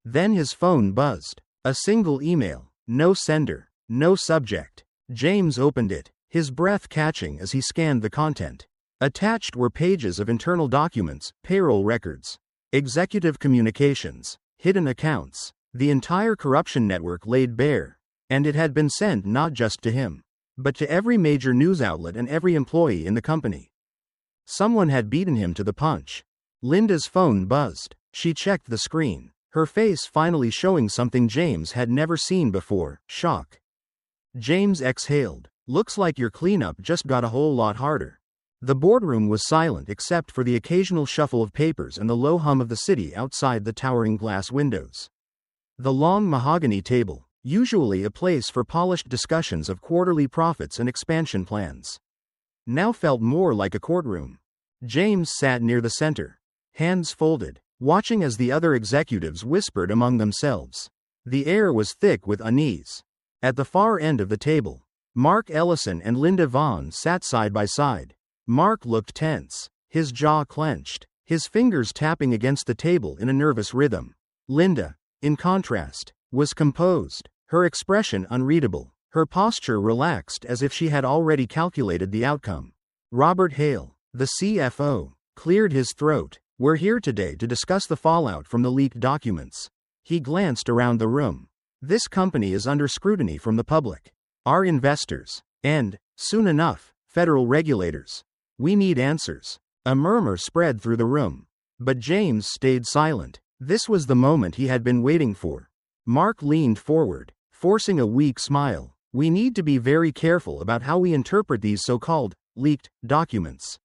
Then his phone buzzed. A single email. No sender. No subject. James opened it, his breath catching as he scanned the content. Attached were pages of internal documents, payroll records, executive communications, hidden accounts, the entire corruption network laid bare. And it had been sent not just to him, but to every major news outlet and every employee in the company. Someone had beaten him to the punch. Linda's phone buzzed. She checked the screen, her face finally showing something James had never seen before, shock. James exhaled. Looks like your cleanup just got a whole lot harder. The boardroom was silent except for the occasional shuffle of papers and the low hum of the city outside the towering glass windows. The long mahogany table, usually a place for polished discussions of quarterly profits and expansion plans, now felt more like a courtroom. James sat near the center, hands folded, watching as the other executives whispered among themselves. The air was thick with unease. At the far end of the table, Mark Ellison and Linda Vaughn sat side by side. Mark looked tense, his jaw clenched, his fingers tapping against the table in a nervous rhythm. Linda, in contrast, was composed, her expression unreadable, her posture relaxed as if she had already calculated the outcome. Robert Hale, the CFO, cleared his throat. We're here today to discuss the fallout from the leaked documents. He glanced around the room. This company is under scrutiny from the public, our investors, and, soon enough, federal regulators. We need answers. A murmur spread through the room. But James stayed silent. This was the moment he had been waiting for. Mark leaned forward, forcing a weak smile. We need to be very careful about how we interpret these so-called leaked documents.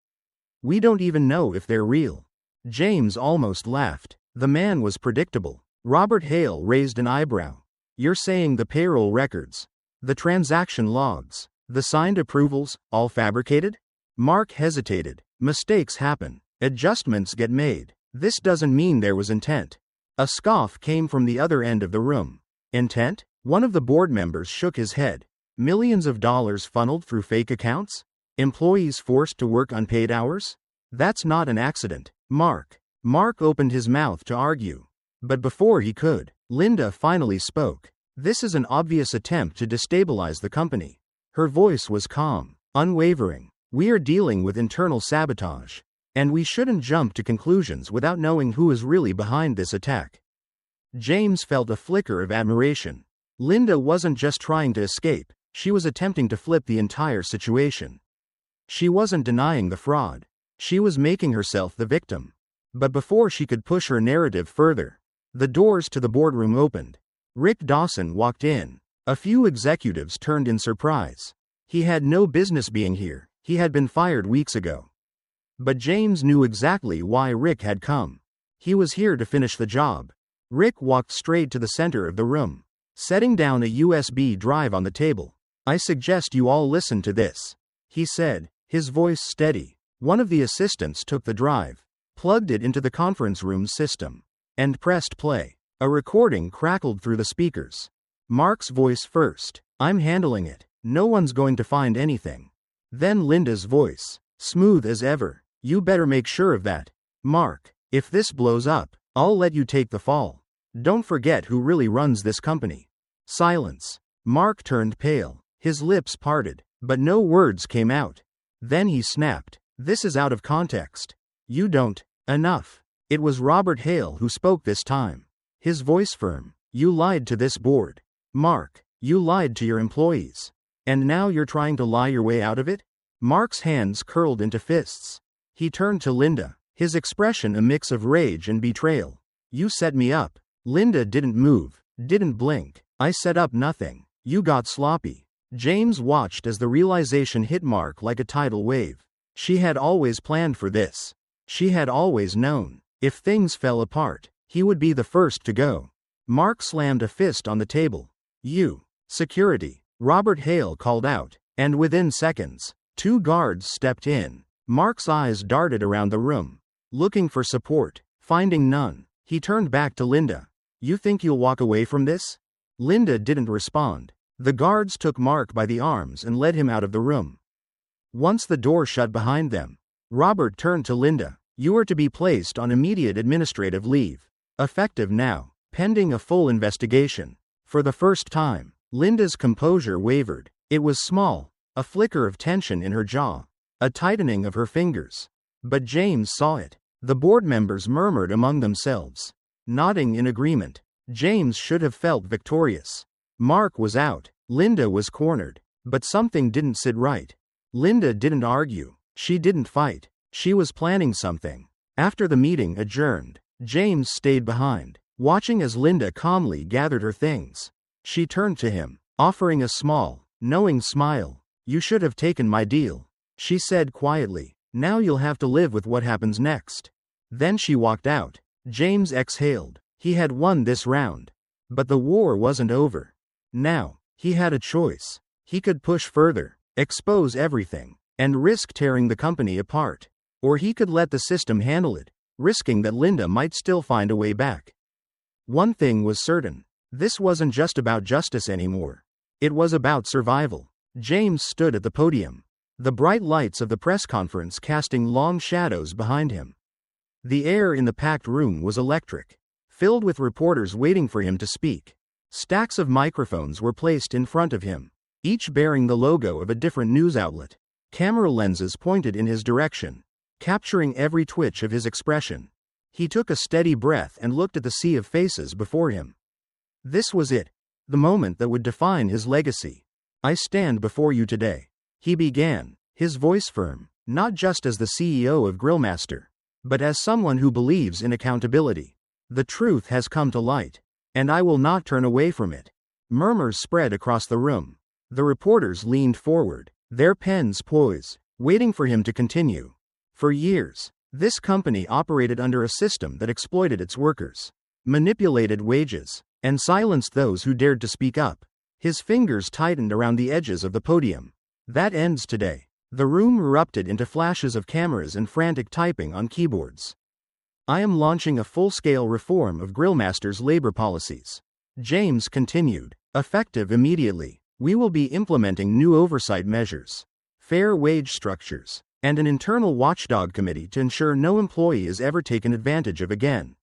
We don't even know if they're real. James almost laughed. The man was predictable. Robert Hale raised an eyebrow. You're saying the payroll records, the transaction logs, the signed approvals, all fabricated? Mark hesitated. Mistakes happen. Adjustments get made. This doesn't mean there was intent. A scoff came from the other end of the room. Intent? One of the board members shook his head. Millions of dollars funneled through fake accounts? Employees forced to work unpaid hours? That's not an accident, Mark. Mark opened his mouth to argue. But before he could, Linda finally spoke. This is an obvious attempt to destabilize the company. Her voice was calm, unwavering. We are dealing with internal sabotage. And we shouldn't jump to conclusions without knowing who is really behind this attack. James felt a flicker of admiration. Linda wasn't just trying to escape, she was attempting to flip the entire situation. She wasn't denying the fraud. She was making herself the victim. But before she could push her narrative further, the doors to the boardroom opened. Rick Dawson walked in. A few executives turned in surprise. He had no business being here. He had been fired weeks ago. But James knew exactly why Rick had come. He was here to finish the job. Rick walked straight to the center of the room, setting down a USB drive on the table. I suggest you all listen to this, he said, his voice steady. One of the assistants took the drive, plugged it into the conference room system, and pressed play. A recording crackled through the speakers. Mark's voice first. I'm handling it. No one's going to find anything. Then Linda's voice, smooth as ever. You better make sure of that, Mark. If this blows up, I'll let you take the fall. Don't forget who really runs this company. Silence. Mark turned pale. His lips parted, but no words came out. Then he snapped. This is out of context. You don't. Enough. It was Robert Hale who spoke this time. His voice firm. You lied to this board. Mark, you lied to your employees. And now you're trying to lie your way out of it? Mark's hands curled into fists. He turned to Linda, his expression a mix of rage and betrayal. You set me up. Linda didn't move, didn't blink. I set up nothing. You got sloppy. James watched as the realization hit Mark like a tidal wave. She had always planned for this. She had always known. If things fell apart, he would be the first to go. Mark slammed a fist on the table. You. Security. Robert Hale called out, and within seconds, 2 guards stepped in. Mark's eyes darted around the room, looking for support. Finding none, he turned back to Linda. You think you'll walk away from this? Linda didn't respond. The guards took Mark by the arms and led him out of the room. Once the door shut behind them, Robert turned to Linda. You are to be placed on immediate administrative leave. Effective now, pending a full investigation. For the first time, Linda's composure wavered. It was small, a flicker of tension in her jaw, a tightening of her fingers. But James saw it. The board members murmured among themselves, nodding in agreement. James should have felt victorious. Mark was out. Linda was cornered. But something didn't sit right. Linda didn't argue. She didn't fight. She was planning something. After the meeting adjourned, James stayed behind, watching as Linda calmly gathered her things. She turned to him, offering a small, knowing smile. You should have taken my deal, she said quietly. Now you'll have to live with what happens next. Then she walked out. James exhaled. He had won this round. But the war wasn't over. Now, he had a choice. He could push further, expose everything, and risk tearing the company apart. Or he could let the system handle it, risking that Linda might still find a way back. One thing was certain. This wasn't just about justice anymore. It was about survival. James stood at the podium, the bright lights of the press conference casting long shadows behind him. The air in the packed room was electric, filled with reporters waiting for him to speak. Stacks of microphones were placed in front of him, each bearing the logo of a different news outlet. Camera lenses pointed in his direction, capturing every twitch of his expression. He took a steady breath and looked at the sea of faces before him. This was it, the moment that would define his legacy. "I stand before you today," he began, his voice firm, not just as the CEO of Grillmaster, but as someone who believes in accountability. "The truth has come to light, and I will not turn away from it." Murmurs spread across the room. The reporters leaned forward, their pens poised, waiting for him to continue. For years, this company operated under a system that exploited its workers, manipulated wages, and silenced those who dared to speak up. His fingers tightened around the edges of the podium. "That ends today." The room erupted into flashes of cameras and frantic typing on keyboards. "I am launching a full-scale reform of Grillmaster's labor policies," James continued, "effective immediately. We will be implementing new oversight measures, fair wage structures, and an internal watchdog committee to ensure no employee is ever taken advantage of again."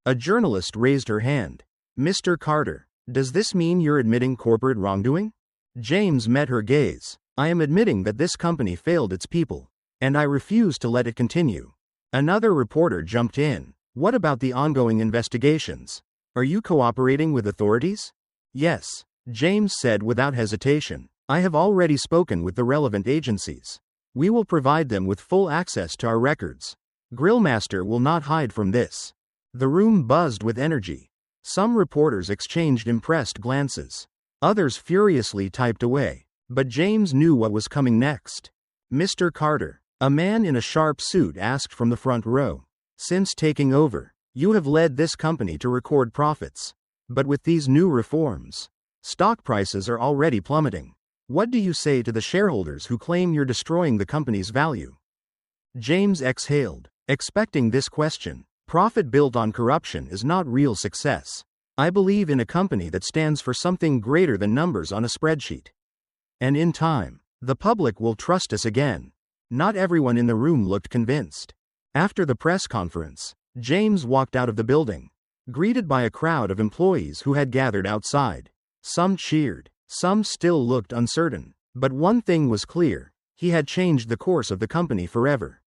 A journalist raised her hand. "Mr. Carter, does this mean you're admitting corporate wrongdoing?" James met her gaze. "I am admitting that this company failed its people, and I refuse to let it continue." Another reporter jumped in. "What about the ongoing investigations? Are you cooperating with authorities?" "Yes," James said without hesitation. "I have already spoken with the relevant agencies. We will provide them with full access to our records. Grillmaster will not hide from this." The room buzzed with energy. Some reporters exchanged impressed glances. Others furiously typed away. But James knew what was coming next. "Mr. Carter," a man in a sharp suit asked from the front row, "since taking over, you have led this company to record profits. But with these new reforms, stock prices are already plummeting. What do you say to the shareholders who claim you're destroying the company's value?" James exhaled, expecting this question. "Profit built on corruption is not real success. I believe in a company that stands for something greater than numbers on a spreadsheet. And in time, the public will trust us again." Not everyone in the room looked convinced. After the press conference, James walked out of the building, greeted by a crowd of employees who had gathered outside. Some cheered, some still looked uncertain. But one thing was clear: he had changed the course of the company forever.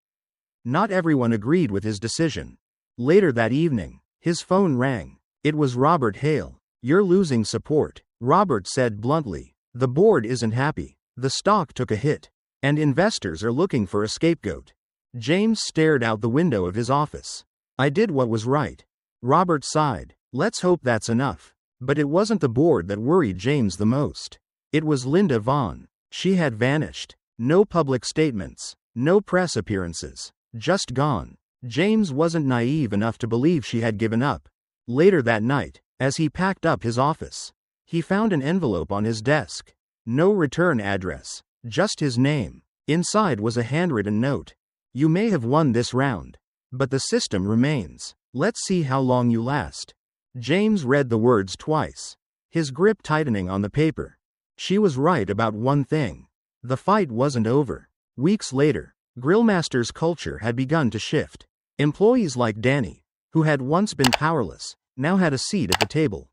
Not everyone agreed with his decision. Later that evening, his phone rang. It was Robert Hale. "You're losing support," Robert said bluntly. "The board isn't happy. The stock took a hit, and investors are looking for a scapegoat." James stared out the window of his office. "I did what was right." Robert sighed. "Let's hope that's enough." But it wasn't the board that worried James the most. It was Linda Vaughn. She had vanished. No public statements, no press appearances, just gone. James wasn't naive enough to believe she had given up. Later that night, as he packed up his office, he found an envelope on his desk. No return address, just his name. Inside was a handwritten note. "You may have won this round, but the system remains. Let's see how long you last." James read the words twice, his grip tightening on the paper. She was right about one thing. The fight wasn't over. Weeks later, Grillmaster's culture had begun to shift. Employees like Danny, who had once been powerless, now had a seat at the table.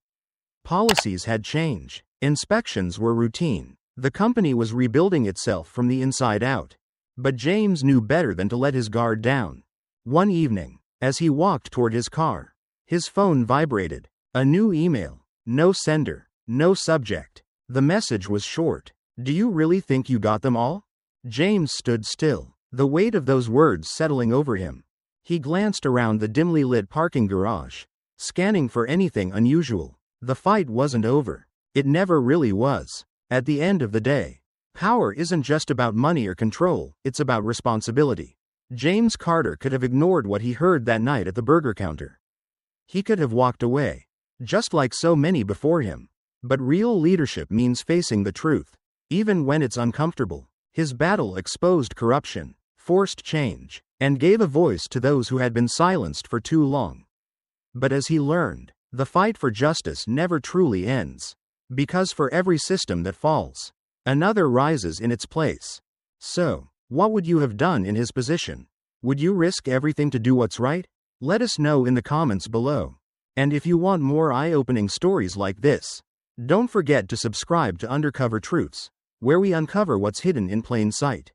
Policies had changed. Inspections were routine. The company was rebuilding itself from the inside out. But James knew better than to let his guard down. One evening, as he walked toward his car, his phone vibrated. A new email. No sender, no subject. The message was short. "Do you really think you got them all?" James stood still, the weight of those words settling over him. He glanced around the dimly lit parking garage, scanning for anything unusual. The fight wasn't over. It never really was. At the end of the day, power isn't just about money or control, it's about responsibility. James Carter could have ignored what he heard that night at the burger counter. He could have walked away, just like so many before him. But real leadership means facing the truth, even when it's uncomfortable. His battle exposed corruption, forced change, and gave a voice to those who had been silenced for too long. But as he learned, The fight for justice never truly ends. Because for every system that falls, another rises in its place. So, what would you have done in his position? Would you risk everything to do what's right? Let us know in the comments below. And if you want more eye-opening stories like this, don't forget to subscribe to Undercover Truths, where we uncover what's hidden in plain sight.